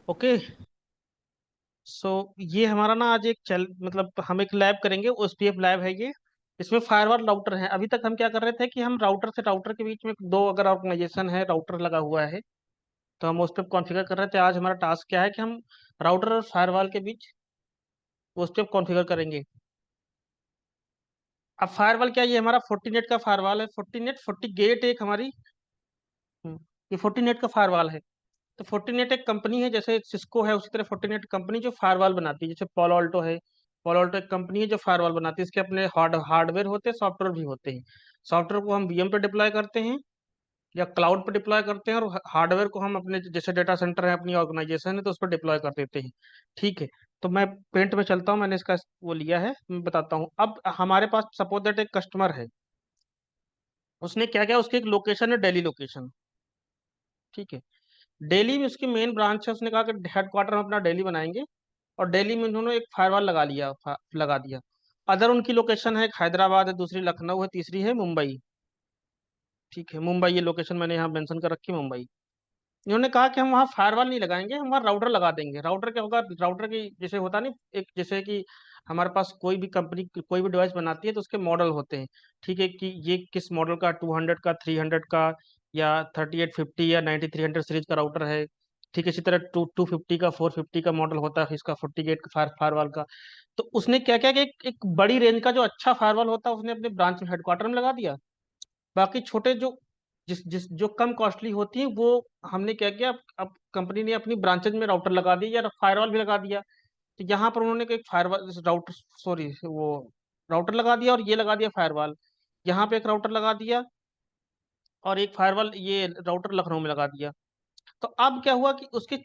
Okay. सो ये हमारा ना आज एक चल मतलब हम एक लैब करेंगे, ओएसपीएफ लैब है ये। इसमें फायरवॉल राउटर है। अभी तक हम क्या कर रहे थे कि हम राउटर से राउटर के बीच में दो अगर ऑर्गेनाइजेशन है, राउटर लगा हुआ है तो हम उस पर कॉन्फ़िगर कर रहे थे। आज हमारा टास्क क्या है कि हम राउटर और फायरवॉल के बीच उस पर कॉन्फ़िगर करेंगे। अब फायरवॉल क्या है, ये हमारा 40 नेट का फायरवॉल है। 40 नेट 40 गेट एक हमारी। हम्म, ये 40 नेट का फायरवॉल है। तो 40 नेट एक कंपनी है, जैसे सिस्को है उसी तरह 40 नेट कंपनी जो फायरवॉल बनाती है। जैसे पोलो अल्टो है, पोलो अल्टो एक कंपनी है जो फायरवॉल बनाती है। इसके अपने हार्डवेयर होते हैं, सॉफ्टवेयर भी होते हैं। सॉफ्टवेयर को हम वीएम पे डिप्लॉय करते हैं या क्लाउड पे डिप्लॉय करते हैं, और हार्डवेयर को हम अपने जैसे डेटा सेंटर है, अपनी ऑर्गेनाइजेशन है तो उस पर डिप्लॉय कर देते हैं। ठीक है। तो मैं पेंट में चलता हूँ, मैंने इसका वो लिया है, मैं बताता हूँ। अब हमारे पास सपोज दैट एक कस्टमर है, उसने क्या किया, उसकी एक लोकेशन है दिल्ली लोकेशन। ठीक है। दिल्ली में उसकी मेन ब्रांच है, उसने कहा कि हेडक्वार्टर हम अपना दिल्ली बनाएंगे, और दिल्ली में उन्होंने एक फायरवॉल लगा दिया। अदर उनकी लोकेशन है, एक हैदराबाद है, दूसरी लखनऊ है, तीसरी है मुंबई। ठीक है, मुंबई ये लोकेशन मैंने यहाँ मेंशन कर रखी है, मुंबई। इन्होंने कहा कि हम वहाँ फायरवॉल नहीं लगाएंगे, हम वहाँ राउटर लगा देंगे। राउटर क्या होगा, राउटर की जैसे होता नहीं, एक जैसे कि हमारे पास कोई भी कंपनी कोई भी डिवाइस बनाती है तो उसके मॉडल होते हैं। ठीक है, कि ये किस मॉडल का, 200 का, 300 का, या 3850 या 9300 सीरीज का राउटर है। ठीक है, इसी तरह 250 का, 450 का मॉडल होता है इसका, 48 का फायरवॉल का। तो उसने क्या किया कि एक बड़ी रेंज का जो अच्छा फायरवॉल होता है उसने अपने ब्रांच में, हेडक्वार्टर में लगा दिया। बाकी छोटे जो जिस जिस जो कम कॉस्टली होती है वो हमने क्या किया, अब कंपनी ने अपनी ब्रांचेज में राउटर लगा दिया या फायरवॉल भी लगा दिया। तो यहाँ पर उन्होंने एक फायरवॉल राउटर, सॉरी, वो राउटर लगा दिया और ये लगा दिया फायरवॉल। यहाँ पे एक राउटर लगा दिया और एक फायरवॉल ये राउटर लखनऊ में लगा दिया। तो अब क्या हुआ कि उसके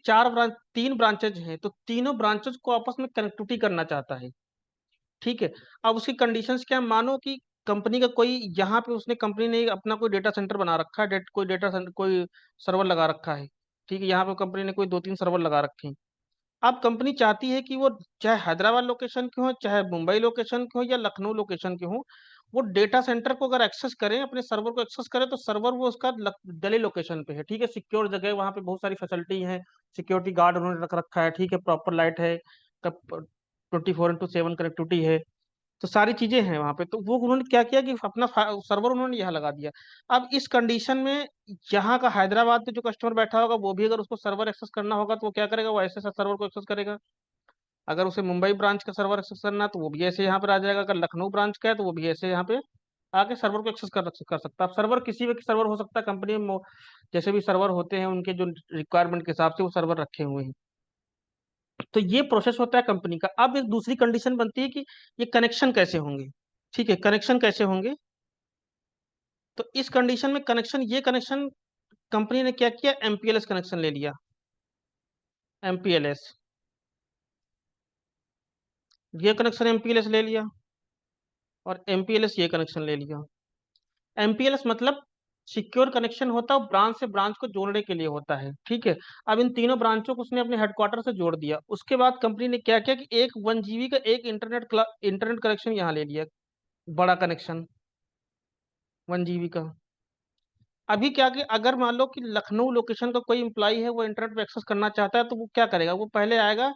तीन ब्रांचेज हैं, तो तीनों ब्रांचेज को आपस में कनेक्टिविटी करना चाहता है। ठीक है। अब उसकी कंडीशंस क्या है, मानो कि कंपनी का कोई यहाँ पे उसने कंपनी ने अपना कोई डेटा सेंटर बना रखा है, कोई डेटा सेंटर, कोई सर्वर लगा रखा है। ठीक है, यहाँ पे कंपनी ने कोई दो तीन सर्वर लगा रखे हैं। अब कंपनी चाहती है कि वो चाहे हैदराबाद लोकेशन के हो, चाहे मुंबई लोकेशन के हो, या लखनऊ लोकेशन के हो, वो डेटा सेंटर को अगर एक्सेस करें, अपने सर्वर को एक्सेस करें, तो सर्वर वो उसका दिल्ली लोकेशन पे है। ठीक है, सिक्योर जगह है, वहाँ पे बहुत सारी फैसिलिटी है, सिक्योरिटी गार्ड उन्होंने रख रखा है। ठीक है, प्रॉपर लाइट है, 24/7 कनेक्टिविटी है। तो सारी चीजें हैं वहां पे। तो वो उन्होंने क्या किया कि अपना सर्वर उन्होंने यहाँ लगा दिया। अब इस कंडीशन में यहाँ का हैदराबाद में जो कस्टमर बैठा होगा वो भी अगर उसको सर्वर एक्सेस करना होगा तो वो क्या करेगा, वो ऐसे सर्वर को एक्सेस करेगा। अगर उसे मुंबई ब्रांच का सर्वर एक्सेस करना है तो वो भी ऐसे यहाँ पर आ जाएगा। अगर लखनऊ ब्रांच का है तो वो भी ऐसे यहाँ पे आके सर्वर को एक्सेस कर सकता है। अब सर्वर किसी भी सर्वर हो सकता है, कंपनी में जैसे भी सर्वर होते हैं उनके जो रिक्वायरमेंट के हिसाब से वो सर्वर रखे हुए हैं। तो ये प्रोसेस होता है कंपनी का। अब एक दूसरी कंडीशन बनती है कि ये कनेक्शन कैसे होंगे। ठीक है, कनेक्शन कैसे होंगे। तो इस कंडीशन में कनेक्शन, ये कनेक्शन कंपनी ने क्या किया, एमपीएलएस कनेक्शन ले लिया। एमपीएलएस, ये कनेक्शन एमपीएलएस ले लिया, और एमपीएलएस ये कनेक्शन ले लिया। एमपीएलएस मतलब सिक्योर कनेक्शन होता है, ब्रांच से ब्रांच को जोड़ने के लिए होता है। ठीक है। अब इन तीनों ब्रांचों को उसने अपने हेडक्वार्टर से जोड़ दिया। उसके बाद कंपनी ने क्या किया कि एक 1 जीबी का एक इंटरनेट कनेक्शन यहाँ ले लिया, बड़ा कनेक्शन 1 जीबी का। अभी क्या कि अगर मान लो कि लखनऊ लोकेशन का कोई एम्प्लॉई है, वो इंटरनेट पे एक्सेस करना चाहता है, तो वो क्या करेगा, वो पहले आएगा,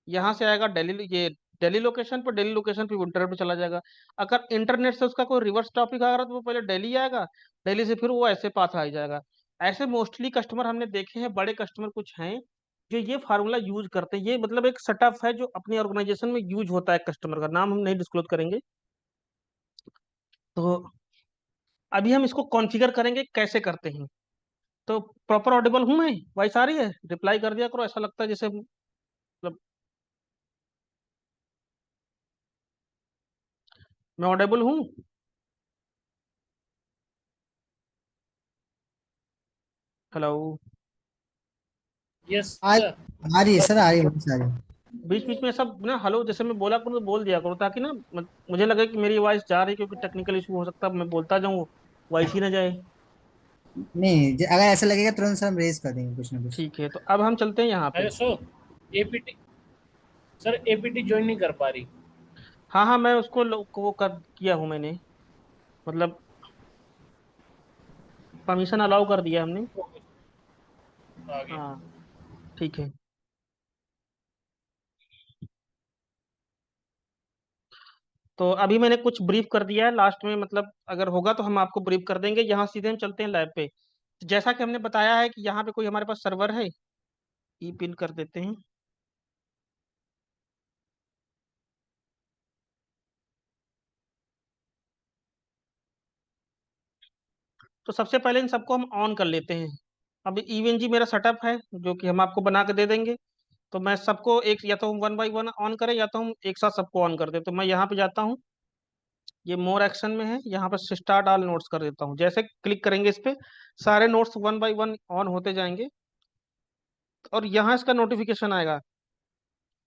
यहाँ से आएगा दिल्ली, ये दिल्ली लोकेशन पे वो इंटरनेट पे चला जाएगा। अगर इंटरनेट से उसका कोई रिवर्स टॉपिक आ रहा है तो वो पहले दिल्ली आएगा, दिल्ली से फिर वो ऐसे पास आ जाएगा। ऐसे मोस्टली कस्टमर हमने देखे हैं, बड़े कस्टमर कुछ हैं जो ये फार्मूला यूज करते हैं। ये मतलब एक सेटअप है जो अपनी ऑर्गेनाइजेशन में यूज होता है। कस्टमर का नाम हम नहीं डिस्क्लोज करेंगे। तो अभी हम इसको कॉन्फ़िगर करेंगे कैसे करते हैं। तो प्रॉपर ऑडिबल हूँ मैं, वॉइस आ रही है, रिप्लाई कर दिया करो, ऐसा लगता है जैसे मतलब मैं ऑडिबल हूँ। हेलो। यस आ सर। आ रही है सर, आ रही है, बहुत सारी। बीच बीच में सब ना हेलो जैसे मैं बोला करूँ तो बोल दिया करो, ताकि ना मुझे लगे कि मेरी वॉइस जा रही है, क्योंकि टेक्निकल इशू हो सकता है, मैं बोलता जाऊँ वॉइस ही ना जाए। नहीं, अगर ऐसा लगेगा तुरंत सर हम रेज कर देंगे कुछ ना कुछ। ठीक है, तो अब हम चलते हैं यहाँ पे। अरे सो एपीटी, सर एपीटी ज्वाइन नहीं कर पा रही। हाँ हाँ, मैं उसको वो कर किया हूँ मैंने, मतलब परमिशन अलाउ कर दिया हमने। ओके, आ गया। हाँ, ठीक है। तो अभी मैंने कुछ ब्रीफ कर दिया है लास्ट में, मतलब अगर होगा तो हम आपको ब्रीफ कर देंगे। यहाँ सीधे हम चलते हैं लैब पे। जैसा कि हमने बताया है कि यहाँ पे कोई हमारे पास सर्वर है, ई पिन कर देते हैं। तो सबसे पहले इन सबको हम ऑन कर लेते हैं। अब इवन जी मेरा सेटअप है जो कि हम आपको बना के दे देंगे। तो मैं सबको एक, या तो हम वन बाई वन ऑन करें या तो हम एक साथ सबको ऑन कर दें। तो मैं यहाँ पे जाता हूँ, ये मोर एक्शन में है, यहाँ पर स्टार्ट ऑल नोट्स कर देता हूँ। जैसे क्लिक करेंगे इस पे, सारे notes one by one on होते जाएंगे और यहाँ इसका नोटिफिकेशन आएगा।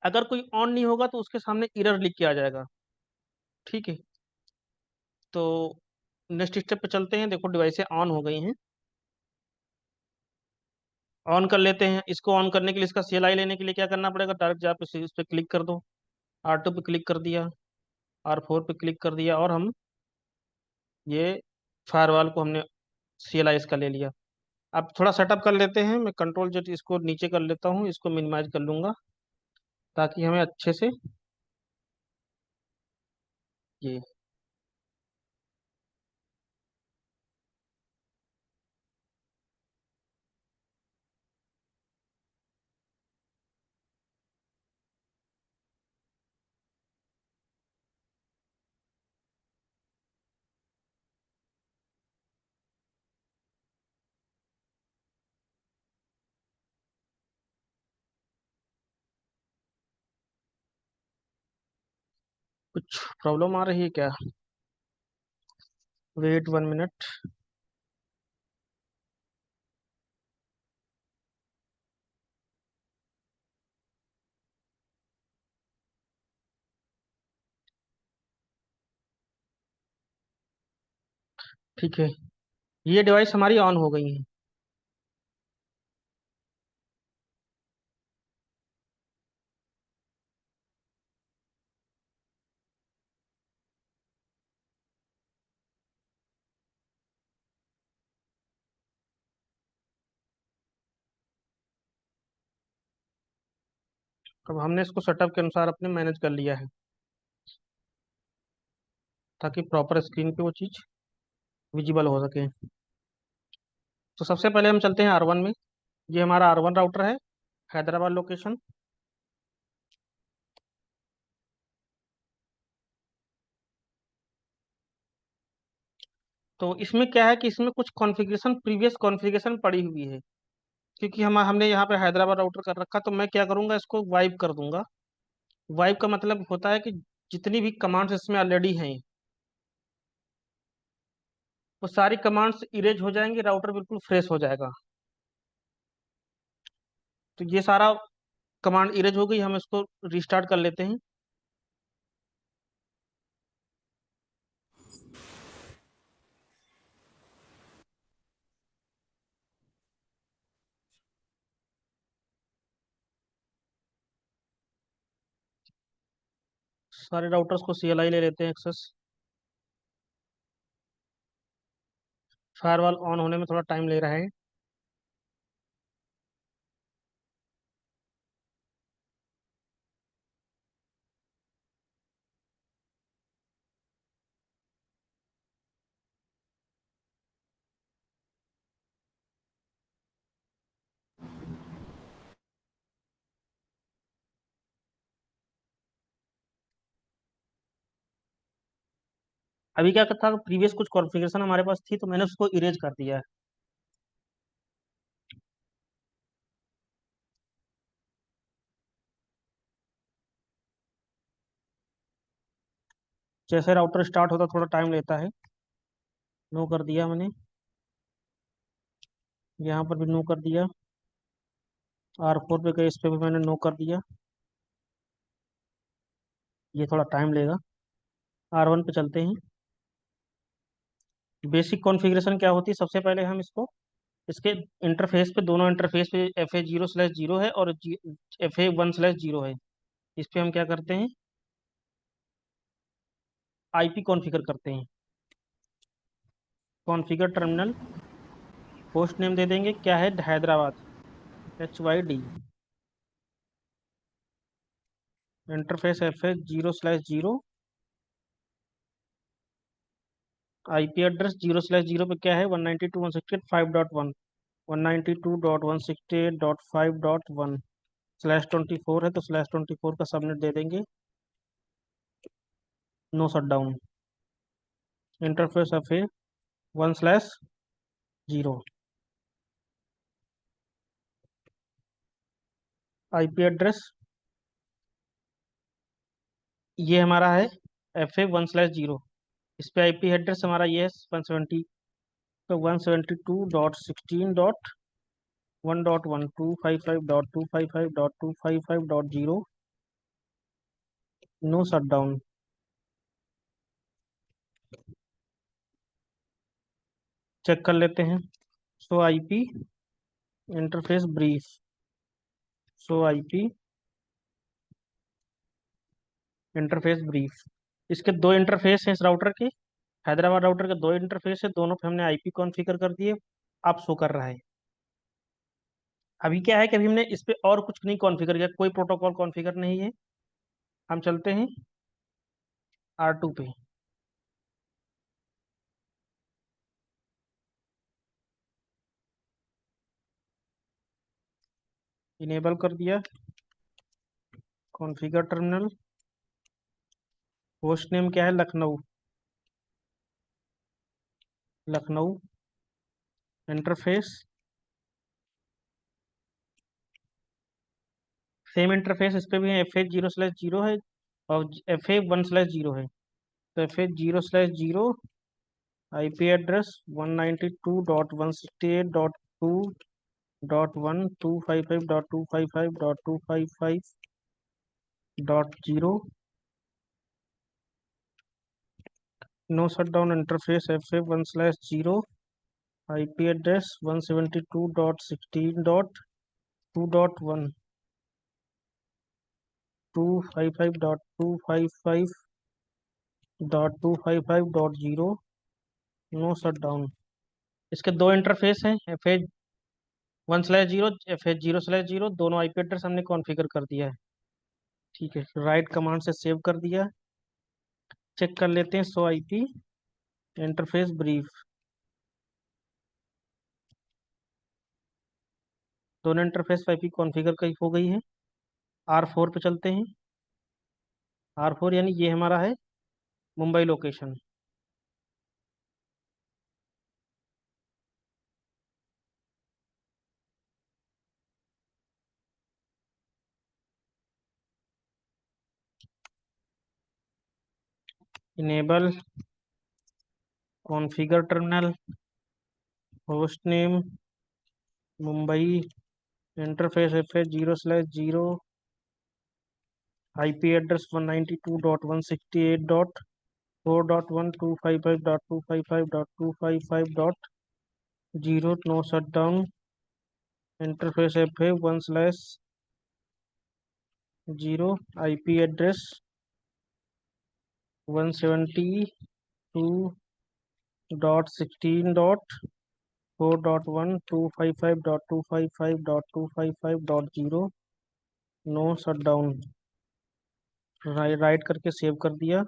अगर कोई ऑन नहीं होगा तो उसके सामने एरर लिख के आ जाएगा। ठीक है, तो नेक्स्ट स्टेप पे चलते हैं। देखो डिवाइसें ऑन हो गई हैं। ऑन कर लेते हैं इसको। ऑन करने के लिए, इसका CLI लेने के लिए क्या करना पड़ेगा, डायरेक्ट जहाँ पे इस पे क्लिक कर दो। R2 पे क्लिक कर दिया, R4 पे क्लिक कर दिया और हम ये फायरवॉल को हमने CLI इसका ले लिया। अब थोड़ा सेटअप कर लेते हैं। मैं कंट्रोल जेड इसको नीचे कर लेता हूँ, इसको मिनिमाइज कर लूंगा ताकि हमें अच्छे से ये कुछ प्रॉब्लम आ रही है क्या? Wait 1 minute. ठीक है, ये डिवाइस हमारी ऑन हो गई है। अब हमने इसको सेटअप के अनुसार अपने मैनेज कर लिया है ताकि प्रॉपर स्क्रीन पे वो चीज़ विजिबल हो सके। तो सबसे पहले हम चलते हैं R1 में। ये हमारा R1 राउटर है, हैदराबाद लोकेशन। तो इसमें क्या है कि इसमें कुछ कॉन्फ़िगरेशन, प्रीवियस कॉन्फ़िगरेशन पड़ी हुई है। क्योंकि हमने यहाँ पे हैदराबाद राउटर कर रखा, तो मैं क्या करूँगा, इसको वाइप कर दूंगा। वाइप का मतलब होता है कि जितनी भी कमांड्स इसमें ऑलरेडी हैं वो सारी कमांड्स इरेज हो जाएंगी, राउटर बिल्कुल फ्रेश हो जाएगा। तो ये सारा कमांड इरेज हो गई, हम इसको रिस्टार्ट कर लेते हैं। सारे राउटर्स को CLI ले लेते हैं एक्सेस। फायरवॉल ऑन होने में थोड़ा टाइम ले रहा है। अभी क्या था, प्रीवियस कुछ कॉन्फ़िगरेशन हमारे पास थी तो मैंने उसको इरेज कर दिया है। जैसे राउटर स्टार्ट होता थोड़ा टाइम लेता है। नो कर दिया मैंने, यहाँ पर भी नो कर दिया। R4 पे गए, इस पे भी मैंने नो कर दिया। ये थोड़ा टाइम लेगा। R1 पे चलते हैं। बेसिक कॉन्फ़िगरेशन क्या होती है, सबसे पहले हम इसको, इसके इंटरफेस पे, दोनों इंटरफेस पे FA0/0 है और FA1/0 है। इस पे हम क्या करते हैं, IP कॉन्फ़िगर करते हैं। कॉन्फ़िगर टर्मिनल, होस्ट नेम दे देंगे, क्या है, Hyderabad, HYD। Interface FA0/0 IP address 0/0 पे क्या है, 192.168.5.1, 192.168.5.1 /24 है, तो /24 का सबनेट दे देंगे, no shutdown. Interface F A 1/0। IP address ये हमारा है FA 1/0। इस पे आईपी एड्रेस हमारा ये है 170, तो 172.16.1.1 255.255.255.0, नो शट डाउन। चेक कर लेते हैं। सो आईपी इंटरफेस ब्रीफ, सो आईपी इंटरफेस ब्रीफ। इसके दो इंटरफेस हैं इस राउटर के, हैदराबाद राउटर के दो इंटरफेस है, दोनों पे हमने आईपी कॉन्फ़िगर कर दिए। अब शो कर रहा है। अभी क्या है कि अभी हमने इस पे और कुछ नहीं कॉन्फ़िगर किया, कोई प्रोटोकॉल कॉन्फ़िगर नहीं है। हम चलते हैं R2 पे। इनेबल कर दिया, कॉन्फ़िगर टर्मिनल। होस्ट नेम क्या है, Lucknow, Lucknow. Interface same interface इस पे भी है, FA 0/0 है और FA 1/0 है। तो FA 0/0 IP address 192.168.255.255.0, no shutdown. Interface FA 1/0 IP address 172.16.2.1 255.255.255.0, no shutdown. इसके दो इंटरफेस हैं, FA 1/0, FA 0/0, दोनों आईपी एड्रेस हमने कॉन्फ़िगर कर दिया है। ठीक है, राइट कमांड से सेव कर दिया। चेक कर लेते हैं। सो आईपी इंटरफेस ब्रीफ, दोनों इंटरफेस आईपी कॉन्फ़िगर कई हो गई है। R4 पे चलते हैं। R4 यानी ये हमारा है Mumbai location. Enable configure terminal, host name Mumbai, interface FA 0/0, IP address 192.168.4.1 255.255.255.0, no shutdown. Interface FA 1/0, IP address 172.2.16.4.1 255.255.255.0, no shutdown. Write करके सेव कर दिया।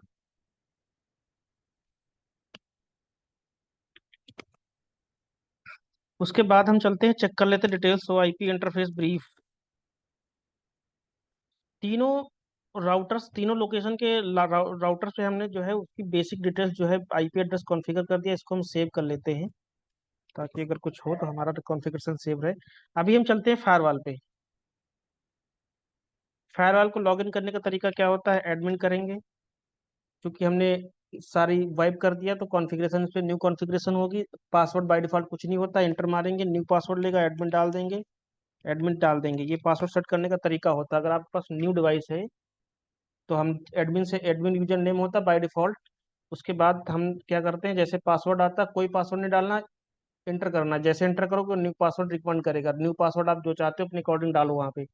उसके बाद हम चलते हैं, चेक कर लेते हैं डिटेल्स। सो आईपी इंटरफेस ब्रीफ, तीनों राउटर्स, तीनों लोकेशन के राउटर पे हमने जो है उसकी बेसिक डिटेल्स जो है आईपी एड्रेस कॉन्फ़िगर कर दिया। इसको हम सेव कर लेते हैं ताकि अगर कुछ हो तो हमारा कॉन्फ़िगरेशन सेव रहे। अभी हम चलते हैं फायरवॉल पे। फायरवॉल को लॉगिन करने का तरीका क्या होता है, एडमिन करेंगे, क्योंकि हमने सारी वाइप कर दिया तो कॉन्फ़िगरेशन पे न्यू कॉन्फ़िगरेशन होगी। पासवर्ड बाय डिफॉल्ट कुछ नहीं होता, इंटर मारेंगे, न्यू पासवर्ड लेगा, एडमिन डाल देंगे, एडमिन डाल देंगे। ये पासवर्ड सेट करने का तरीका होता है। अगर आपके पास न्यू डिवाइस है तो हम एडमिन से, एडमिन यूजर नेम होता है बाय डिफॉल्ट। उसके बाद हम क्या करते हैं, जैसे पासवर्ड आता है, कोई पासवर्ड नहीं डालना, इंटर करना। जैसे इंटर करोगे न्यू पासवर्ड रिकमेंड करेगा, न्यू पासवर्ड आप जो चाहते हो अपने अकॉर्डिंग डालो वहाँ पे।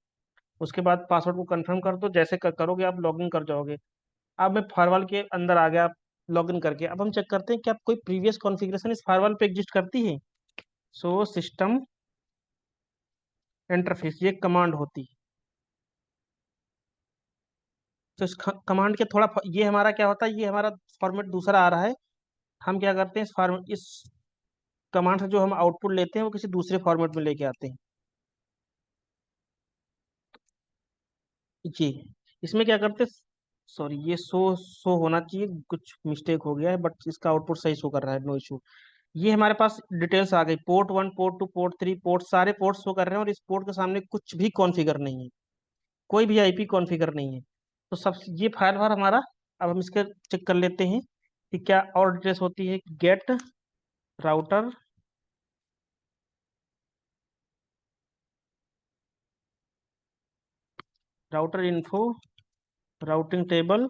उसके बाद पासवर्ड को कंफर्म कर दो, जैसे करोगे आप लॉगिन कर जाओगे। अब मैं फायरवॉल के अंदर आ गया लॉगिन करके। अब हम चेक करते हैं कि आप कोई प्रीवियस कॉन्फ़िगरेशन इस फायरवॉल पे एग्जिस्ट करती है। सो सिस्टम इंटरफेस, ये कमांड होती है। तो इस कमांड के थोड़ा ये हमारा क्या होता है, ये हमारा फॉर्मेट दूसरा आ रहा है। हम क्या करते हैं, इस कमांड से जो हम आउटपुट लेते हैं वो किसी दूसरे फॉर्मेट में लेके आते हैं। ये इसमें क्या करते हैं, सॉरी ये शो होना चाहिए, कुछ मिस्टेक हो गया है, बट इसका आउटपुट सही शो कर रहा है, नो इशू। ये हमारे पास डिटेल्स आ गई, पोर्ट 1, पोर्ट 2, पोर्ट 3, पोर्ट, सारे पोर्ट शो कर रहे हैं, और इस पोर्ट के सामने कुछ भी कॉन्फ़िगर नहीं है, कोई भी आईपी कॉन्फ़िगर नहीं है। तो सब ये फाइल बार हमारा, अब हम इसके चेक कर लेते हैं कि क्या और डिटेल्स होती है। Get router, router info, routing table,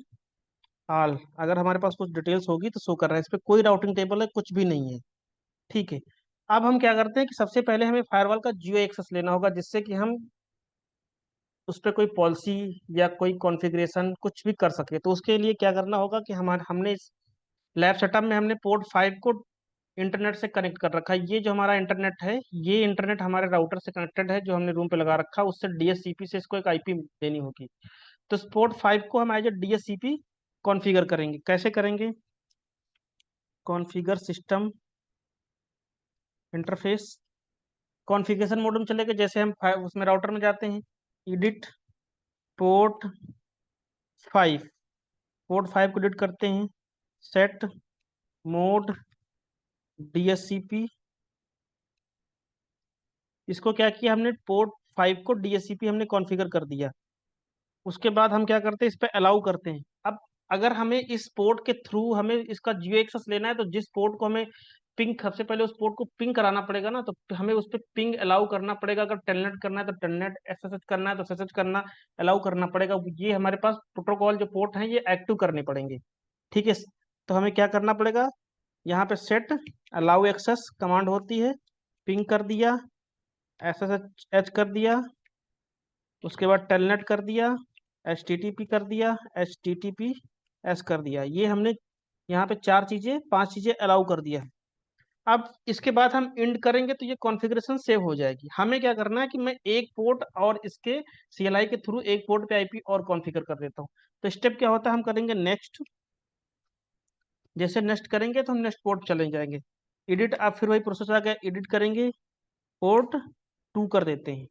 all. अगर हमारे पास कुछ डिटेल्स होगी तो शो कर रहा है, इस पे कोई राउटिंग टेबल है, कुछ भी नहीं है। ठीक है। अब हम क्या करते हैं कि सबसे पहले हमें फायरवॉल का जियो एक्सेस लेना होगा, जिससे कि हम उस पर कोई पॉलिसी या कोई कॉन्फ़िगरेशन कुछ भी कर सके। तो उसके लिए क्या करना होगा कि हमने इस लैब सेटअप में हमने पोर्ट 5 को इंटरनेट से कनेक्ट कर रखा है। ये जो हमारा इंटरनेट है, ये इंटरनेट हमारे राउटर से कनेक्टेड है, जो हमने रूम पे लगा रखा है, उससे डीएचसीपी से इसको एक आईपी देनी होगी। तो इस पोर्ट 5 को हम एज ए डीएचसीपी कॉन्फ़िगर करेंगे। कैसे करेंगे, configure system interface, configuration mode में चले गए। जैसे हम उसमें राउटर में जाते हैं, एडिट पोर्ट 5, पोर्ट 5 को एडिट करते हैं, सेट मोड डीएचसीपी। इसको क्या किया हमने, पोर्ट 5 को डीएचसीपी हमने कॉन्फ़िगर कर दिया। उसके बाद हम क्या करते हैं, इस पे अलाउ करते हैं। अब अगर हमें इस पोर्ट के थ्रू हमें इसका जियो एक्सेस लेना है, तो जिस पोर्ट को हमें पिंग, सबसे पहले उस पोर्ट को पिंग कराना पड़ेगा ना, तो हमें उस पर पिंग अलाउ करना पड़ेगा। अगर टेलनेट करना है तो टेलनेट, एसएसएच करना है तो एसएसएच करना अलाउ करना पड़ेगा। ये हमारे पास प्रोटोकॉल जो पोर्ट हैं ये एक्टिव करने पड़ेंगे। ठीक है। तो हमें क्या करना पड़ेगा, यहाँ पे सेट अलाउ एक्सेस कमांड होती है, पिंग कर दिया, एसएसएच कर दिया, उसके बाद टेलनेट कर दिया, एच टी टी पी कर दिया, H T T P S कर दिया। ये हमने यहाँ पे 4 चीजें, 5 चीजें अलाउ कर दिया है। अब इसके बाद हम इंड करेंगे तो ये कॉन्फ़िगरेशन सेव हो जाएगी। हमें क्या करना है कि मैं एक पोर्ट और इसके सीएलआई के थ्रू एक पोर्ट पे आईपी और कॉन्फ़िगर कर देता हूँ। तो स्टेप क्या होता है, हम करेंगे नेक्स्ट। जैसे नेक्स्ट करेंगे तो हम नेक्स्ट पोर्ट चले जाएंगे, एडिट, अब फिर वही प्रोसेस आ गया, एडिट करेंगे, पोर्ट 2 कर देते हैं।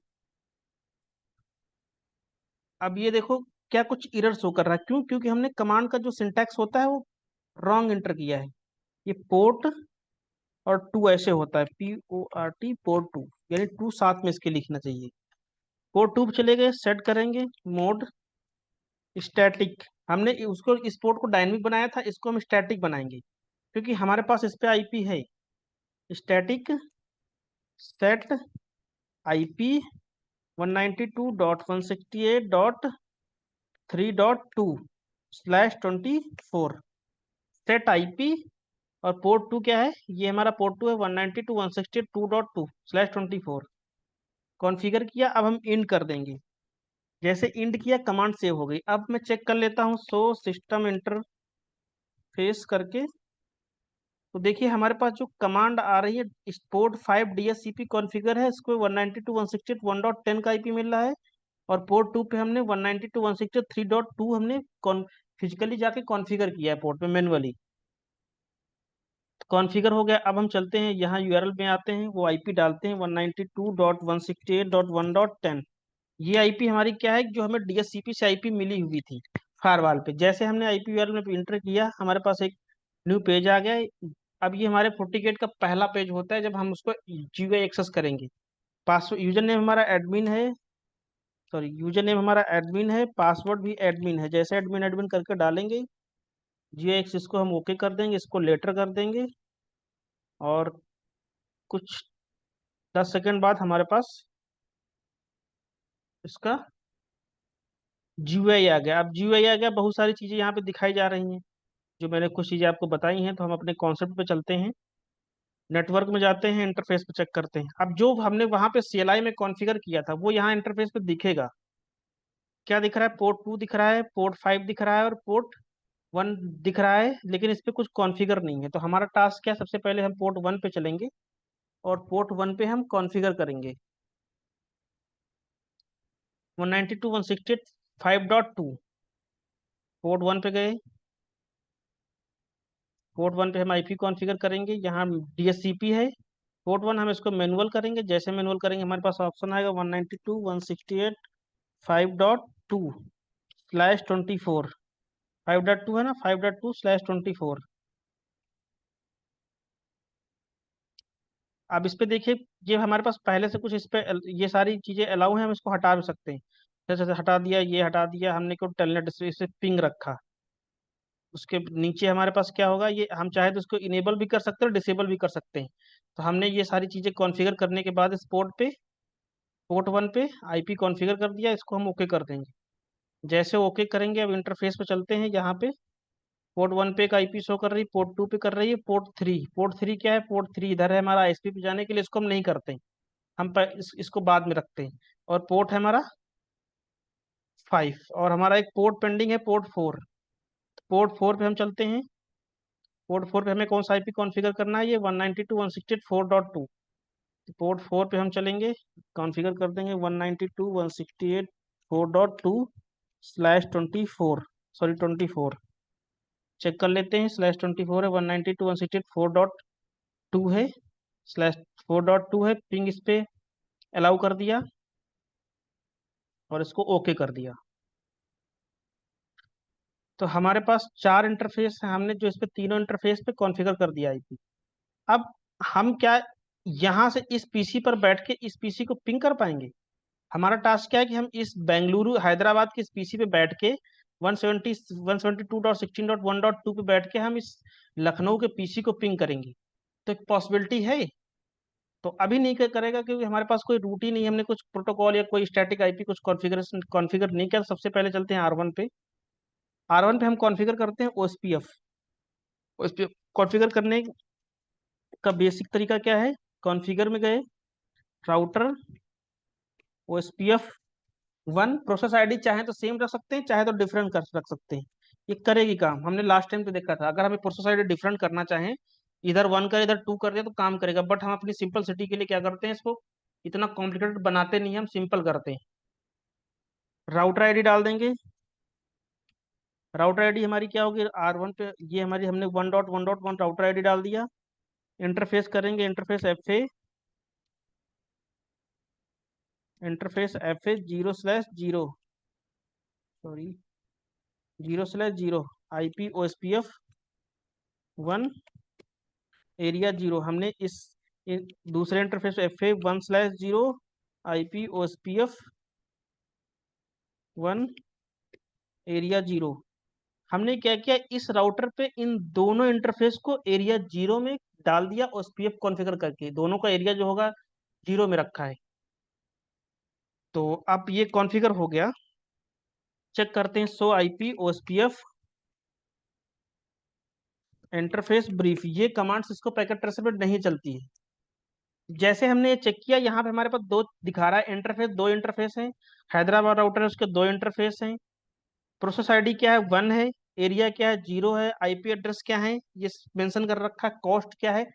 अब ये देखो क्या कुछ एरर शो कर रहा है, क्यों, क्योंकि हमने कमांड का जो सिंटैक्स होता है वो रॉन्ग इंटर किया है। ये पोर्ट और 2 ऐसे होता है, PORT, पोर्ट 2, यानी 2 साथ में इसके लिखना चाहिए। पोर्ट 2 पे चले गए, सेट करेंगे मोड स्टैटिक। हमने उसको, इस पोर्ट को डायनेमिक बनाया था, इसको हम स्टैटिक बनाएंगे, क्योंकि हमारे पास इस पे आईपी है। Static set IP 192.168.3.2/24 set IP. और पोर्ट 2 क्या है, ये हमारा पोर्ट 2 है 192.168.2.2/24। कॉन्फ़िगर किया, अब हम इंड कर देंगे। जैसे इंड किया, कमांड सेव हो गई। अब मैं चेक कर लेता हूँ शो सिस्टम इंटरफेस करके। तो देखिए हमारे पास जो कमांड आ रही है, इस पोर्ट 5 डीएचसीपी कॉन्फ़िगर है, इसको 192.168.1.10 का आईपी मिल रहा है। और पोर्ट 2 पे हमने 192.168.3.2 हमने फिजिकली जाके कॉन्फ़िगर किया है पोर्ट पे मैनुअली। कॉन्फ़िगर हो गया। अब हम चलते हैं यहाँ यूआरएल में आते हैं, वो आईपी डालते हैं 192.168.1.10। ये आईपी हमारी क्या है, जो हमें डीएचसीपी से आईपी मिली हुई थी फायरवॉल पे। जैसे हमने आईपी यूआरएल में इंटर किया, हमारे पास एक न्यू पेज आ गया। अब ये हमारे FortiGate का पहला पेज होता है जब हम उसको जीयूआई एक्सेस करेंगे। पासवर्ड, यूजर नेम हमारा एडमिन है, सॉरी यूजर नेम हमारा एडमिन है, पासवर्ड भी एडमिन है। जैसे एडमिन एडमिन करके डालेंगे, जीयूआई एक्सेस को हम ओके कर देंगे, इसको लेटर कर देंगे, और कुछ 10 सेकंड बाद हमारे पास इसका जीयूआई आ गया। अब जीयूआई आ गया, बहुत सारी चीज़ें यहाँ पे दिखाई जा रही हैं, जो मैंने कुछ चीज़ें आपको बताई हैं। तो हम अपने कॉन्सेप्ट पे चलते हैं, नेटवर्क में जाते हैं, इंटरफेस पे चेक करते हैं। अब जो हमने वहाँ पे सीएलआई में कॉन्फ़िगर किया था वो यहाँ इंटरफेस पे दिखेगा। क्या दिख रहा है, पोर्ट 2 दिख रहा है, पोर्ट 5 दिख रहा है, और पोर्ट 1 दिख रहा है, लेकिन इस पे कुछ कॉन्फ़िगर नहीं है। तो हमारा टास्क क्या है, सबसे पहले हम पोर्ट 1 पे चलेंगे, और पोर्ट 1 पे हम कॉन्फ़िगर करेंगे 192.168.5.2। पोर्ट 1 पे गए, पोर्ट 1 पे हम आईपी कॉन्फ़िगर करेंगे, यहाँ डीएचसीपी है। पोर्ट 1 हम इसको मैनुअल करेंगे, जैसे मैनुअल करेंगे हमारे पास ऑप्शन आएगा 192.168.5.2/24। 5.2 है ना, 5.2/24। अब इस पे देखिए, ये हमारे पास पहले से कुछ इस पे ये सारी चीजें अलाउ हैं, हम इसको हटा भी सकते हैं। जैसे जैसे हटा दिया, ये हटा दिया हमने, को टेलनेट इसे पिंग रखा। उसके नीचे हमारे पास क्या होगा, ये हम चाहे तो इसको इनेबल भी कर सकते हैं और डिसेबल भी कर सकते हैं। तो हमने ये सारी चीजें कॉन्फ़िगर करने के बाद इस पोर्ट 1 पे आईपी कॉन्फ़िगर कर दिया, इसको हम ओके कर देंगे। जैसे ओके करेंगे, अब इंटरफेस पे चलते हैं। यहाँ पे पोर्ट 1 पे एक आईपी शो कर रही है, पोर्ट 2 पे कर रही है, पोर्ट 3 क्या है, पोर्ट 3 इधर है हमारा आईएसपी पे जाने के लिए, इसको हम नहीं करते हैं। इसको बाद में रखते हैं। और पोर्ट है हमारा 5, और हमारा एक पोर्ट पेंडिंग है, पोर्ट 4। पोर्ट 4 पे हम चलते हैं। पोर्ट 4 पे हमें कौन सा आईपी कॉन्फ़िगर करना है, ये 192.168.4.2। पोर्ट 4 पे हम चलेंगे, कॉन्फ़िगर कर देंगे 192.168.4.2/24, सॉरी 24। चेक कर लेते हैं, /24 है, 192.168.4.2 है, /4.2 है, पिंग इस पे अलाउ कर दिया और इसको ओके कर दिया। तो हमारे पास 4 इंटरफेस है, हमने जो इस पे तीनों इंटरफेस पे कॉन्फ़िगर कर दिया आईपी। अब हम क्या यहाँ से इस पीसी पर बैठ के इस पीसी को पिंग कर पाएंगे? हमारा टास्क क्या है कि हम इस बेंगलुरु हैदराबाद के इस पीसी पे बैठ के 172.16.1.2 पे बैठ के हम इस लखनऊ के पीसी को पिंग करेंगे। तो एक पॉसिबिलिटी है। तो अभी नहीं करेगा, क्योंकि हमारे पास कोई रूट ही नहीं, हमने कुछ प्रोटोकॉल या कोई स्टैटिक आईपी कुछ कॉन्फ़िगरेशन कॉन्फ़िगर नहीं किया। सबसे पहले चलते हैं R1 पे। R1 पे हम कॉन्फ़िगर करते हैं ओएसपीएफ। ओएसपीएफ कॉन्फ़िगर करने का बेसिक तरीका क्या है, कॉन्फ़िगर में गए, राउटर ओएसपीएफ 1, प्रोसेस आईडी चाहे तो सेम रख सकते हैं, चाहे तो डिफरेंट कर रख सकते हैं। ये करेगी काम, हमने लास्ट टाइम पे देखा था। अगर हमें प्रोसेस आईडी डिफरेंट करना चाहें, इधर 1 कर इधर 2 कर दिया तो काम करेगा। बट हम अपनी सिंपल सिटी के लिए क्या करते हैं, इसको इतना कॉम्प्लिकेटेड बनाते नहीं, हम सिंपल करते हैं। राउटर आईडी डाल देंगे। राउटर आईडी हमारी क्या होगी, R1 पे ये हमारी, हमने 1.1.1 राउटर आईडी डाल दिया। इंटरफेस करेंगे, interface FA 0/0, sorry 0/0 IP OSPF 1 area 0। हमने दूसरे interface FA 1/0 IP OSPF 1 area 0। हमने क्या किया, इस राउटर पे इन दोनों इंटरफेस को एरिया 0 में डाल दिया, OSPF कॉन्फ़िगर करके दोनों का एरिया जो होगा 0 में रखा है। तो अब ये कॉन्फ़िगर हो गया। चेक करते हैं, सो IP OSPF इंटरफेस ब्रीफ, ये कमांड्स इसको पैकेट ट्रेसर पे नहीं चलती है। जैसे हमने ये चेक किया, यहाँ पे हमारे पास दो दिखा रहा है इंटरफेस, दो इंटरफेस हैं। हैदराबाद राउटर है, उसके दो इंटरफेस हैं। प्रोसेस आईडी क्या है, 1 है। एरिया क्या है, 0 है। आईपी एड्रेस क्या है, ये मेंशन कर रखा है। कॉस्ट क्या है,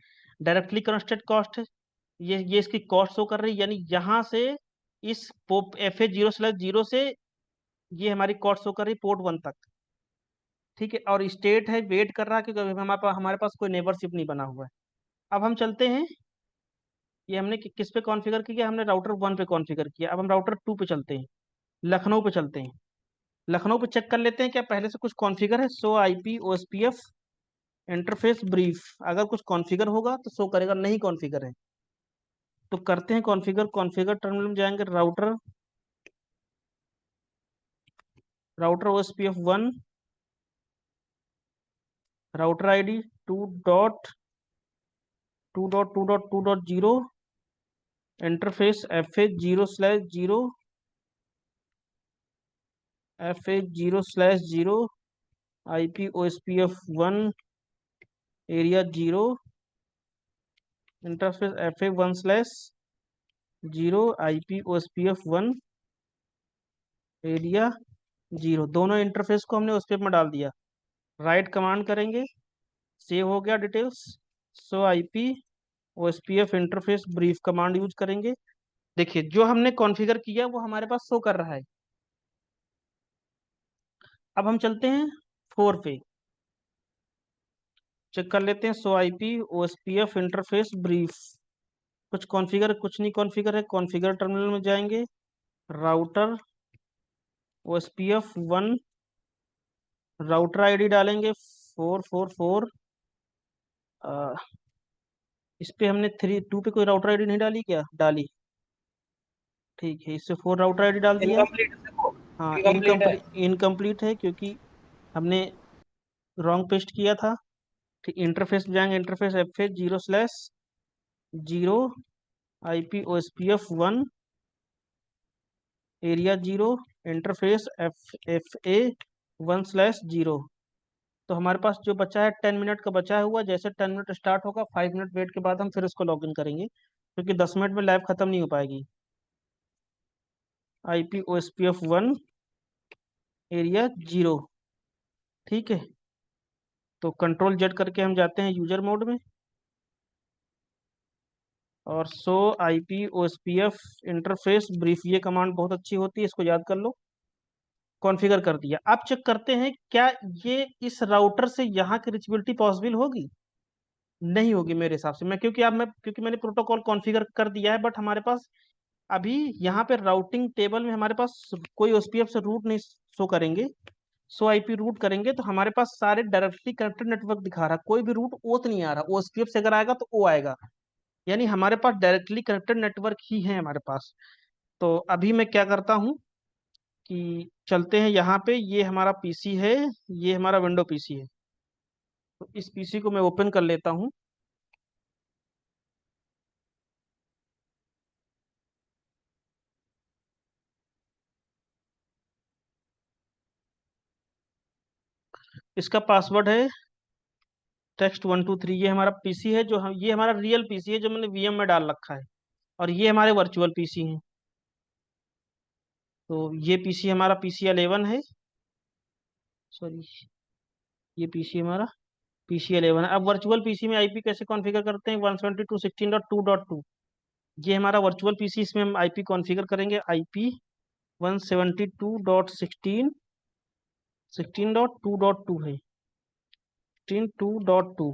डायरेक्टली कनेक्टेड कॉस्ट है। ये इसकी कॉस्ट शो कर रही है, यानी यहाँ से इस FA 0/0 से ये हमारी कॉस्ट शो कर रही है पोर्ट 1 तक। ठीक है, और स्टेट है, वेट कर रहा है, क्योंकि अभी हमारे पास कोई नेबरशिप नहीं बना हुआ है। अब हम चलते हैं, ये हमने किस पे कॉन्फ़िगर किया, हमने राउटर 1 पे कॉन्फ़िगर किया। अब हम राउटर 2 पे चलते हैं, लखनऊ पे चलते हैं। लखनऊ पे चेक कर लेते हैं क्या पहले से कुछ कॉन्फ़िगर है। सो IP OSPF इंटरफेस ब्रीफ, अगर कुछ कॉन्फ़िगर होगा तो शो करेगा, नहीं कॉन्फ़िगर है तो करते हैं कॉन्फ़िगर। कॉन्फ़िगर टर्मिनल में जाएंगे, router OSPF 1, router ID 2.2.2.2.0, interface FA 0/0 IP OSPF 1 area 0, interface FA 1/0 IP OSPF 1 area 0। दोनों इंटरफेस को हमने OSPF में डाल दिया। राइट कमांड करेंगे, सेव हो गया डिटेल्स। सो IP OSPF interface brief command use करेंगे। देखिए, जो हमने कॉन्फ़िगर किया वो हमारे पास शो कर रहा है। अब हम चलते हैं 4 पे। चेक कर लेते हैं। सो आईपी ओएसपीएफ इंटरफेस ब्रीफ, कुछ कॉन्फ़िगर कुछ नहीं कॉन्फ़िगर है। कॉन्फ़िगर टर्मिनल में जाएंगे, राउटर ओएसपीएफ 1, राउटर आईडी डालेंगे 444। इस पे हमने 3 2 पे कोई राउटर आईडी नहीं डाली, क्या डाली? ठीक है, इससे 4 राउटर आईडी डाल दिया है। इनकम्प्लीट है सर वो, हाँ, इनकम्प्लीट है। इनकम्प्लीट है क्योंकि हमने रॉन्ग पेस्ट किया था। ठीक, इंटरफेस में जाएंगे, इंटरफेस एफ ए 0/0 IP OSPF 1 area 0 interface FA1/0। तो हमारे पास जो बचा है 10 मिनट का बचा हुआ। जैसे 10 मिनट स्टार्ट होगा, 5 मिनट वेट के बाद हम फिर उसको लॉग इन करेंगे, क्योंकि 10 मिनट में लैब खत्म नहीं हो पाएगी। IP OSPF 1 area 0। ठीक है, तो कंट्रोल जेड करके हम जाते हैं यूजर मोड में, और सो IP OSPF इंटरफेस ब्रीफ, ये कमांड बहुत अच्छी होती है, इसको याद कर लो। कॉन्फ़िगर कर दिया। अब चेक करते हैं क्या ये इस राउटर से यहाँ की रिचेबिलिटी पॉसिबल होगी। नहीं होगी मेरे हिसाब से। क्योंकि मैंने प्रोटोकॉल कॉन्फ़िगर कर दिया है, बट हमारे पास अभी यहाँ पे राउटिंग टेबल में हमारे पास कोई ओएसपीएफ से रूट नहीं शो करेंगे। सो आईपी रूट करेंगे तो हमारे पास सारे डायरेक्टली कनेक्टेड नेटवर्क दिखा रहा है, कोई भी रूट ओथ नहीं आ रहा। ओएसपीएफ से अगर आएगा तो ओ आएगा, यानी हमारे पास डायरेक्टली कनेक्टेड नेटवर्क ही है हमारे पास। तो अभी मैं क्या करता हूँ कि चलते हैं यहाँ पे, ये हमारा पीसी है, ये हमारा विंडो पीसी है। तो इस पीसी को मैं ओपन कर लेता हूँ। इसका पासवर्ड है टेक्स्ट123। ये हमारा पीसी है, ये हमारा रियल पीसी है जो मैंने वीएम में डाल रखा है, और ये हमारे वर्चुअल पीसी हैं। तो ये पीसी हमारा PC11 है, सॉरी, ये पीसी हमारा PC11 है। अब वर्चुअल पीसी में आईपी कैसे कॉन्फ़िगर करते हैं? 172.16.2.2, ये हमारा वर्चुअल पीसी, इसमें हम आईपी कॉन्फ़िगर करेंगे। आईपी 172.16.2.2 है, 16.2.2,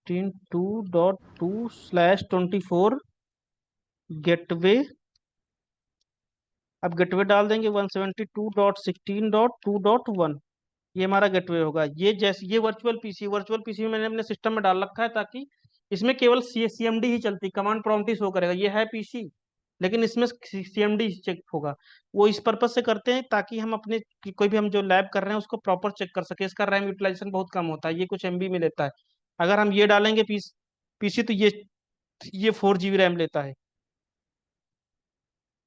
16.2.2/24 गेटवे। अब गेटवे डाल देंगे 172.16.2.1, ये हमारा गेटवे होगा। ये वर्चुअल पीसी में मैंने अपने सिस्टम में डाल रखा है, ताकि इसमें केवल सीएमडी ही चलती, कमांड प्रॉम्प्ट ही शो करेगा। ये है पीसी, लेकिन इसमें सीएमडी चेक होगा। वो इस पर्पज से करते हैं ताकि हम अपने कोई भी हम जो लैब कर रहे हैं उसको प्रॉपर चेक कर सके। इसका रैम यूटिलाइजेशन बहुत कम होता है, ये कुछ एमबी में लेता है। अगर हम ये डालेंगे पीसी तो ये 4 GB रैम लेता है।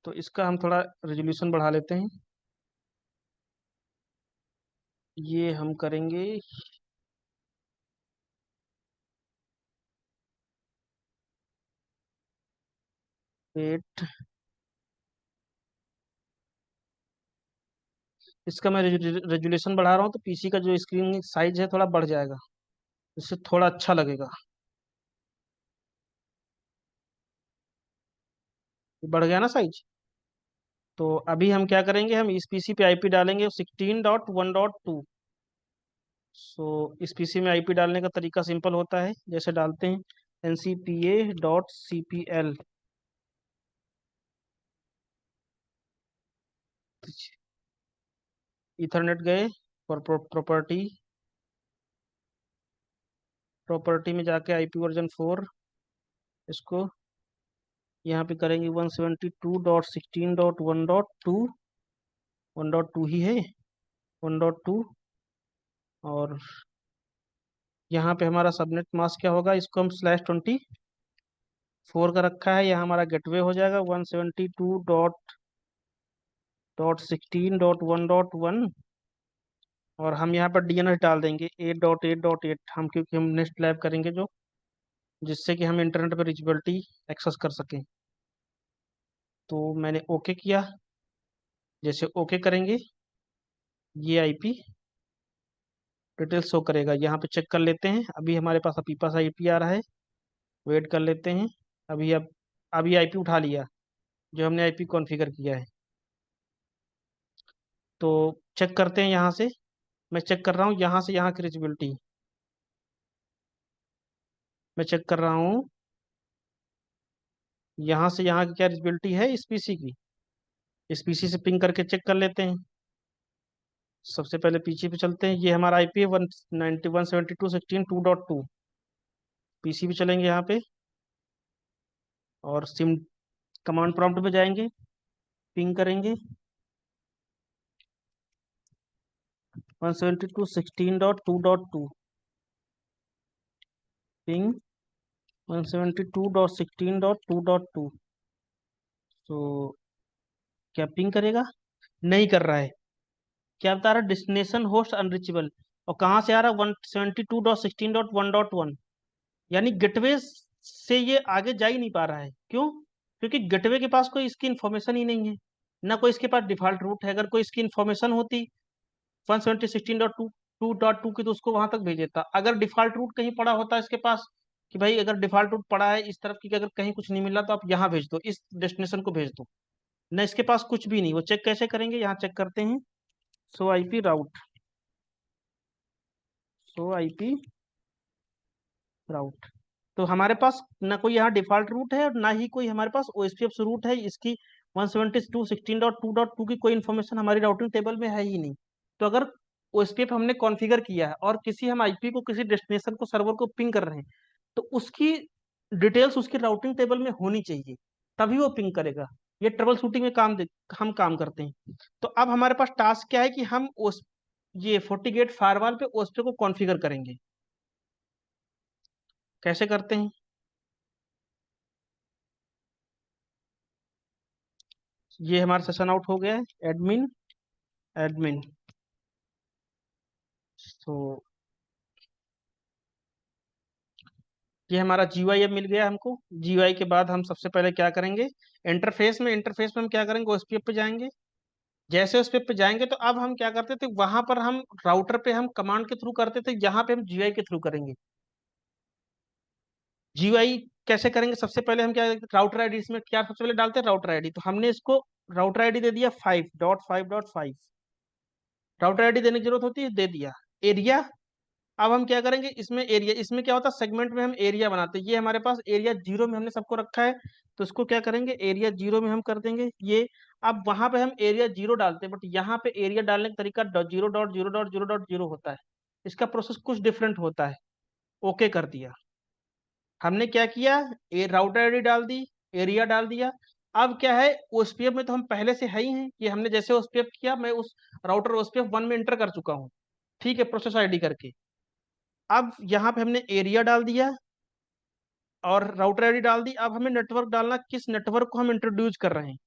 तो इसका हम थोड़ा रेजोल्यूशन बढ़ा लेते हैं। ये हम करेंगे 8। इसका मैं रेजुलेशन बढ़ा रहा हूँ तो पीसी का जो स्क्रीन साइज है थोड़ा बढ़ जाएगा, इससे थोड़ा अच्छा लगेगा। बढ़ गया ना साइज? तो अभी हम क्या करेंगे, हम इस पीसी पे आईपी डालेंगे 16.1.2। सो इस पीसी में आईपी डालने का तरीका सिंपल होता है, जैसे डालते हैं ncpa.cpl। इथरनेट गए, और प्रॉपर्टी, प्रॉपर्टी में जाके IP वर्जन 4, इसको यहाँ पे करेंगे 172.16.1.2, 1.2 ही है, 1.2। और यहाँ पे हमारा सबनेट मास्क क्या होगा, इसको हम /24 का रखा है। यहाँ हमारा गेटवे हो जाएगा 172.16.1.1। और हम यहाँ पर डीएनएस डाल देंगे 8.8.8, हम क्योंकि हम नेक्स्ट लैब करेंगे जो, जिससे कि हम इंटरनेट पर रीचेबिलिटी एक्सेस कर सकें। तो मैंने ओके किया। जैसे ओके करेंगे, ये आईपी डिटेल शो करेगा। यहाँ पे चेक कर लेते हैं। अभी हमारे पास अपीपास आईपी आ रहा है, वेट कर लेते हैं। अब अभी आईपी उठा लिया जो हमने आईपी कॉन्फ़िगर किया है। तो चेक करते हैं यहाँ से। मैं चेक कर रहा हूँ यहाँ से यहाँ की रीचेबिलिटी। मैं चेक कर रहा हूँ यहाँ से यहाँ की क्या रीचेबिलिटी है इस पीसी की। इस पीसी से पिंग करके चेक कर लेते हैं। सबसे पहले पीछे पे चलते हैं। ये हमारा आईपी है 192.168.2.2। पीसी पे चलेंगे यहाँ पे और सिम कमांड प्रॉम्प्ट पे जाएंगे, पिंग करेंगे 172.16.2.2। पिंग 172.16.2.2। तो क्या पिंग करेगा? नहीं कर रहा है। क्या बता रहा है? Destination host unreachable. और कहाँ से आ रहा है? 172.16.1.1। यानी गेटवे से ये आगे जा ही नहीं पा रहा है। क्यों? क्योंकि गेटवे के पास कोई इसकी इंफॉर्मेशन ही नहीं है, ना कोई इसके पास डिफॉल्ट रूट है। अगर कोई इसकी इंफॉर्मेशन होती 170.16.2.2 की तो उसको वहां तक भेज देता। अगर डिफॉल्ट रूट कहीं पड़ा होता इसके पास कि भाई अगर डिफॉल्ट रूट पड़ा है इस तरफ की कि अगर कहीं कुछ नहीं मिला तो आप यहाँ भेज दो, इस डेस्टिनेशन को भेज दो, ना इसके पास कुछ भी नहीं। वो चेक कैसे करेंगे? यहाँ चेक करते हैं। सो आईपी राउट, सो आईपी राउट। तो हमारे पास ना कोई यहाँ डिफॉल्ट रूट है और ना ही कोई हमारे पास ओएसपीएफ रूट है। इसकी 172.16.2.2 की कोई इन्फॉर्मेशन हमारी राउटिंग टेबल में है ही नहीं। तो अगर ओएसपीएफ हमने कॉन्फ़िगर किया है और किसी हम आईपी को किसी डेस्टिनेशन को सर्वर को पिंग कर रहे हैं तो उसकी डिटेल्स उसकी राउटिंग टेबल में होनी चाहिए, तभी वो पिंग करेगा। ये ट्रबल शूटिंग में हम काम करते हैं। तो अब हमारे पास टास्क क्या है कि हम उस ये FortiGate फायरवॉल पे ओएसपीएफ को कॉन्फ़िगर करेंगे। कैसे करते हैं? ये हमारा सेशन आउट हो गया है। Admin, admin. तो ये हमारा जीयूआई अब मिल गया हमको। जीयूआई के बाद हम सबसे पहले क्या करेंगे? इंटरफेस में हम क्या करेंगे? ओएसपीएफ पे जाएंगे। जैसे ओएसपीएफ पे जाएंगे तो अब हम क्या करते थे, वहां पर हम राउटर पे हम कमांड के थ्रू करते थे, यहाँ पे हम जीयूआई के थ्रू करेंगे। जीयूआई कैसे करेंगे? सबसे पहले हम क्या, राउटर आईडी इसमें क्या सबसे पहले डालते हैं? Router ID. तो हमने इसको राउटर आईडी दे दिया 5.5.5। राउटर आईडी देने की जरूरत होती है, दे दिया। एरिया, अब हम क्या करेंगे इसमें? एरिया, इसमें क्या होता है सेगमेंट में हम एरिया बनाते हैं। ये हमारे पास एरिया 0 में हमने सबको रखा है तो इसको क्या करेंगे? एरिया 0 में हम कर देंगे ये। अब वहां पे हम एरिया 0 डालते हैं बट यहाँ पे एरिया डालने का तरीका 0.0.0.0 होता है। इसका प्रोसेस कुछ डिफरेंट होता है। ओके कर दिया। हमने क्या किया? राउटर आईडी डाल दी, एरिया डाल दिया। अब क्या है, ओएसपीएफ में तो हम पहले से है ही हैं कि हमने जैसे ओएसपीएफ किया मैं उस राउटर ओएसपीएफ 1 में एंटर कर चुका हूँ, ठीक है, प्रोसेस आईडी करके। अब यहाँ पे हमने एरिया डाल दिया और राउटर आईडी डाल दी। अब हमें नेटवर्क डालना, किस नेटवर्क को हम इंट्रोड्यूस कर रहे हैं।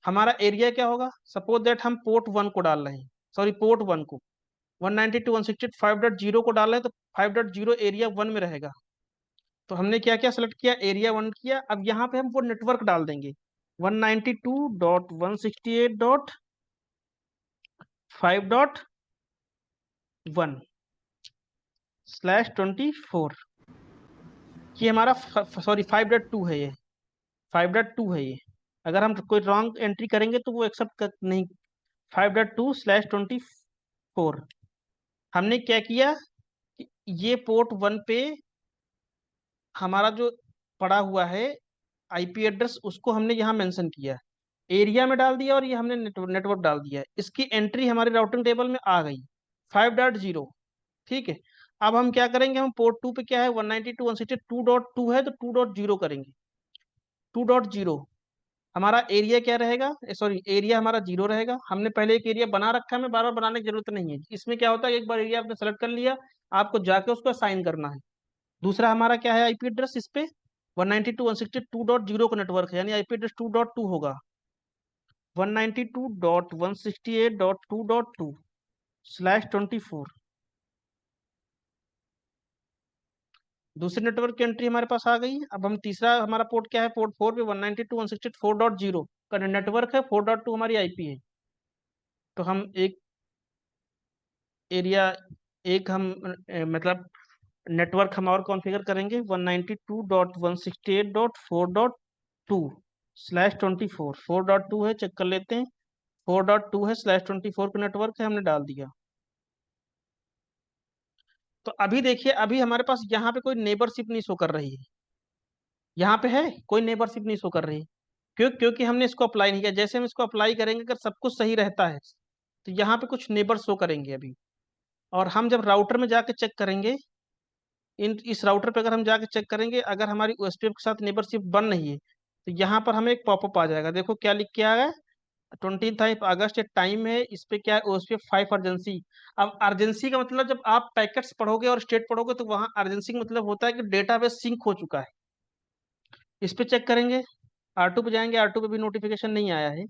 हमारा एरिया क्या होगा? सपोज दैट हम पोर्ट 1 को डाल रहे हैं, सॉरी पोर्ट 1 को 192.168.5.0 को डाल रहे हैं, तो 5.0 एरिया 1 में रहेगा। तो हमने क्या क्या सेलेक्ट किया? एरिया 1 किया। अब यहाँ पे हम वो नेटवर्क डाल देंगे 192.168.5.1/24। ये हमारा सॉरी 5.2 है, ये 5.2 है ये। अगर हम कोई रॉन्ग एंट्री करेंगे तो वो एक्सेप्ट कर नहीं। 5.2/24। हमने क्या किया कि ये पोर्ट 1 पे हमारा जो पड़ा हुआ है आईपी एड्रेस उसको हमने यहाँ मेंशन किया, एरिया में डाल दिया और ये हमने नेटवर्क डाल दिया। इसकी एंट्री हमारी राउटिंग टेबल में आ गई 5.0। ठीक है। अब हम क्या करेंगे? हम पोर्ट 2 पे क्या है 192.168.2.2 है तो 2.0 करेंगे। 2.0 हमारा एरिया क्या रहेगा? सॉरी एरिया हमारा 0 रहेगा। हमने पहले एक एरिया बना रखा है, हमें बार बार बनाने की जरूरत नहीं है। इसमें क्या होता है, एक बार एरिया आपने सेलेक्ट कर लिया, आपको जाके उसको असाइन करना है। दूसरा हमारा क्या है आईपी एड्रेस, इस पे 192.168.2.0 का नेटवर्क है, यानी आईपी एड्रेस 2.2 होगा 192.168.2.2/24। दूसरे नेटवर्क की एंट्री हमारे पास आ गई। अब हम तीसरा हमारा पोर्ट क्या है? पोर्ट 4 पे 192.168.4.0 का नेटवर्क है, 4.2 हमारी आईपी है। तो हम एक एरिया, एक हम मतलब नेटवर्क हम और कॉन्फ़िगर करेंगे 192.168.4.2/24। 4.2 है, चेक कर लेते हैं। 4.2 है, /24 पे नेटवर्क है, हमने डाल दिया। तो अभी देखिए, अभी हमारे पास यहाँ पे कोई नेबरशिप नहीं शो कर रही है। यहाँ पे है कोई नेबरशिप नहीं शो कर रही। क्योंकि हमने इसको अप्लाई नहीं किया। जैसे हम इसको अप्लाई करेंगे, अगर सब कुछ सही रहता है तो यहाँ पे कुछ नेबर शो करेंगे अभी। और हम जब राउटर में जाके चेक करेंगे, इस राउटर पे अगर हम जाके चेक करेंगे, अगर हमारी ओएसपीएफ के साथ नेबरशिप बन रही है, तो यहाँ पर हमें एक पॉपअप आ जाएगा। देखो क्या लिख के आया है, 25 अगस्त टाइम है, इस पे क्या है, ओएसपीएफ 5 अर्जेंसी। अब अर्जेंसी का मतलब, जब आप पैकेट्स पढ़ोगे और स्टेट पढ़ोगे तो वहाँ अर्जेंसी का मतलब होता है कि डेटाबेस सिंक हो चुका है। इस पे चेक करेंगे, R2 पे जाएंगे, R2 पे भी नोटिफिकेशन नहीं आया है।